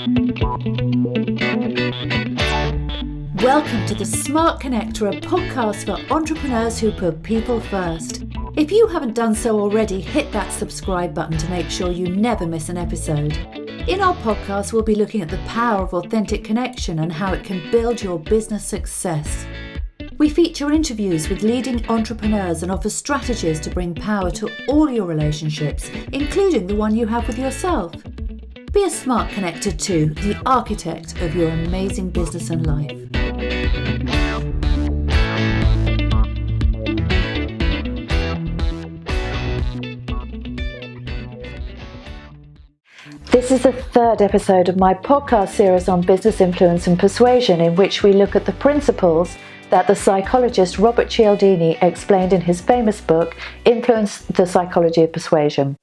Welcome to the Smart Connector, a podcast for entrepreneurs who put people first. If you haven't done so already, hit that subscribe button to make sure you never miss an episode. In our podcast, we'll be looking at the power of authentic connection and how it can build your business success. We feature interviews with leading entrepreneurs and offer strategies to bring power to all your relationships, including the one you have with yourself. Be a smart connector too, the architect of your amazing business and life. This is the third episode of my podcast series on business influence and persuasion, in which we look at the principles that the psychologist Robert Cialdini explained in his famous book, Influence, the Psychology of Persuasion.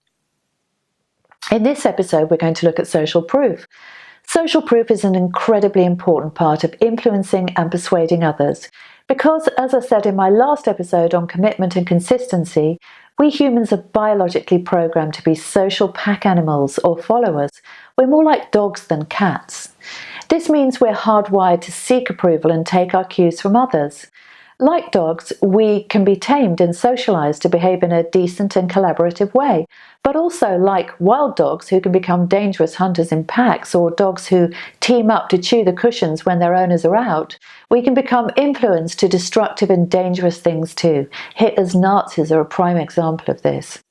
In this episode, we're going to look at social proof. Social proof is an incredibly important part of influencing and persuading others because, as I said in my last episode on commitment and consistency, we humans are biologically programmed to be social pack animals or followers. We're more like dogs than cats. This means we're hardwired to seek approval and take our cues from others. Like dogs, we can be tamed and socialized to behave in a decent and collaborative way, but also like wild dogs who can become dangerous hunters in packs, or dogs who team up to chew the cushions when their owners are out, we can become influenced to destructive and dangerous things too. Hitler's Nazis are a prime example of this.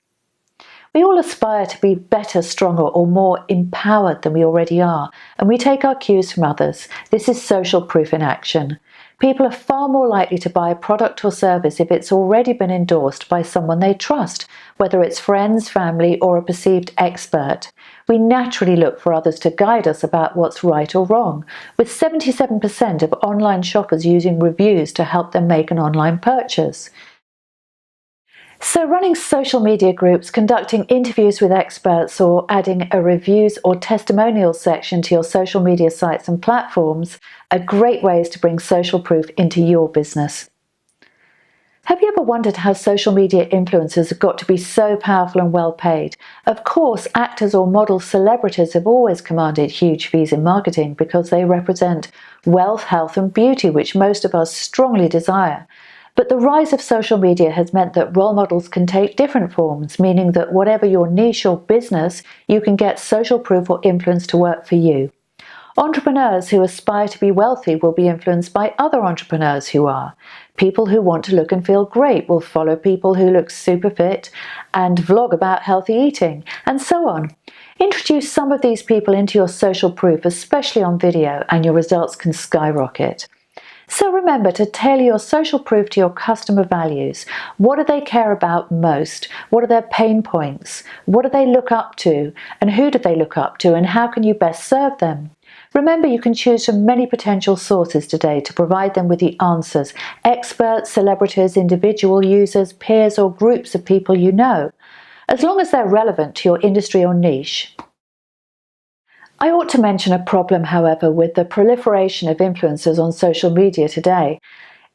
We all aspire to be better, stronger, or more empowered than we already are, and we take our cues from others. This is social proof in action. People are far more likely to buy a product or service if it's already been endorsed by someone they trust, whether it's friends, family, or a perceived expert. We naturally look for others to guide us about what's right or wrong, with 77% of online shoppers using reviews to help them make an online purchase. So running social media groups, conducting interviews with experts, or adding a reviews or testimonials section to your social media sites and platforms are great ways to bring social proof into your business. Have you ever wondered how social media influencers have got to be so powerful and well paid? Of course, actors or model celebrities have always commanded huge fees in marketing because they represent wealth, health, and beauty, which most of us strongly desire. But the rise of social media has meant that role models can take different forms, meaning that whatever your niche or business, you can get social proof or influence to work for you. Entrepreneurs who aspire to be wealthy will be influenced by other entrepreneurs who are. People who want to look and feel great will follow people who look super fit and vlog about healthy eating, and so on. Introduce some of these people into your social proof, especially on video, and your results can skyrocket. So remember to tailor your social proof to your customer values. What do they care about most? What are their pain points? What do they look up to? And who do they look up to? And how can you best serve them? Remember, you can choose from many potential sources today to provide them with the answers. Experts, celebrities, individual users, peers, or groups of people you know, as long as they're relevant to your industry or niche. I ought to mention a problem, however, with the proliferation of influencers on social media today.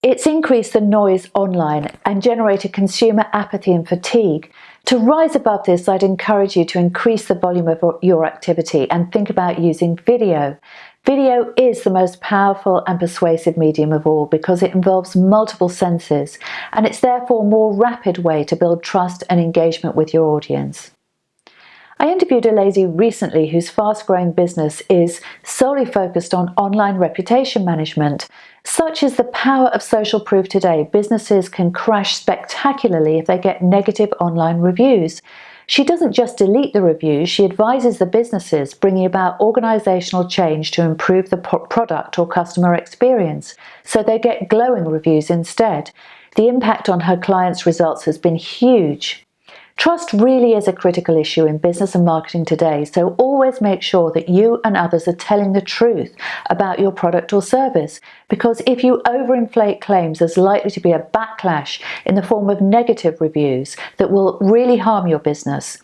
It's increased the noise online and generated consumer apathy and fatigue. To rise above this, I'd encourage you to increase the volume of your activity and think about using video. Video is the most powerful and persuasive medium of all because it involves multiple senses, and it's therefore a more rapid way to build trust and engagement with your audience. I interviewed a lady recently whose fast-growing business is solely focused on online reputation management. Such is the power of social proof today. Businesses can crash spectacularly if they get negative online reviews. She doesn't just delete the reviews, she advises the businesses, bringing about organizational change to improve the product or customer experience, so they get glowing reviews instead. The impact on her clients' results has been huge. Trust really is a critical issue in business and marketing today, so always make sure that you and others are telling the truth about your product or service, because if you overinflate claims, there's likely to be a backlash in the form of negative reviews that will really harm your business.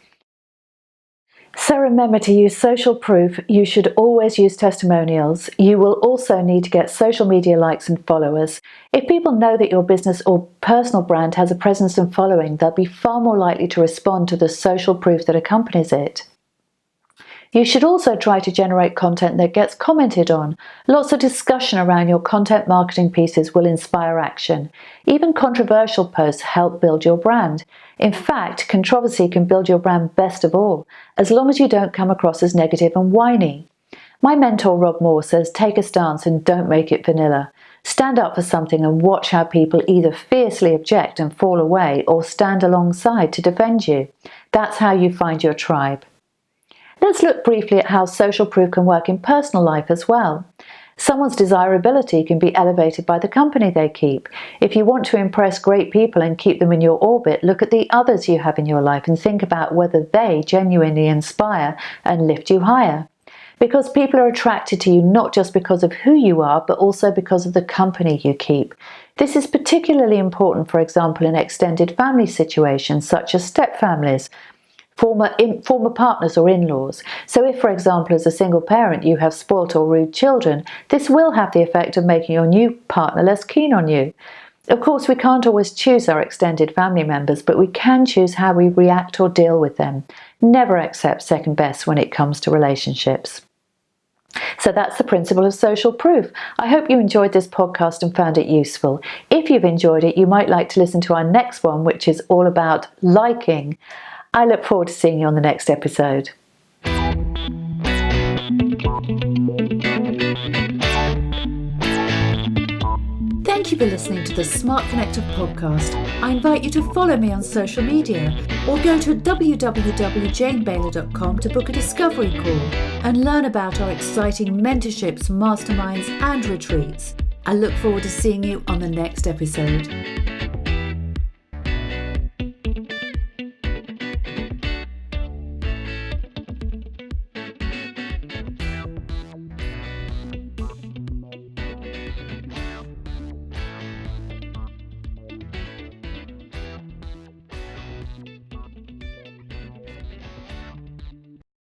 So remember to use social proof. You should always use testimonials. You will also need to get social media likes and followers. If people know that your business or personal brand has a presence and following, they'll be far more likely to respond to the social proof that accompanies it. You should also try to generate content that gets commented on. Lots of discussion around your content marketing pieces will inspire action. Even controversial posts help build your brand. In fact, controversy can build your brand best of all, as long as you don't come across as negative and whiny. My mentor Rob Moore says, take a stance and don't make it vanilla. Stand up for something and watch how people either fiercely object and fall away or stand alongside to defend you. That's how you find your tribe. Let's look briefly at how social proof can work in personal life as well. Someone's desirability can be elevated by the company they keep. If you want to impress great people and keep them in your orbit, look at the others you have in your life and think about whether they genuinely inspire and lift you higher. Because people are attracted to you not just because of who you are, but also because of the company you keep. This is particularly important, for example, in extended family situations such as step-families, former partners or in-laws. So if, for example, as a single parent you have spoilt or rude children, this will have the effect of making your new partner less keen on you. Of course, we can't always choose our extended family members, but we can choose how we react or deal with them. Never accept second best when it comes to relationships. So that's the principle of social proof. I hope you enjoyed this podcast and found it useful. If you've enjoyed it, you might like to listen to our next one, which is all about liking. I look forward to seeing you on the next episode. Thank you for listening to the Smart Connector podcast. I invite you to follow me on social media or go to www.janebayler.com to book a discovery call and learn about our exciting mentorships, masterminds and retreats. I look forward to seeing you on the next episode.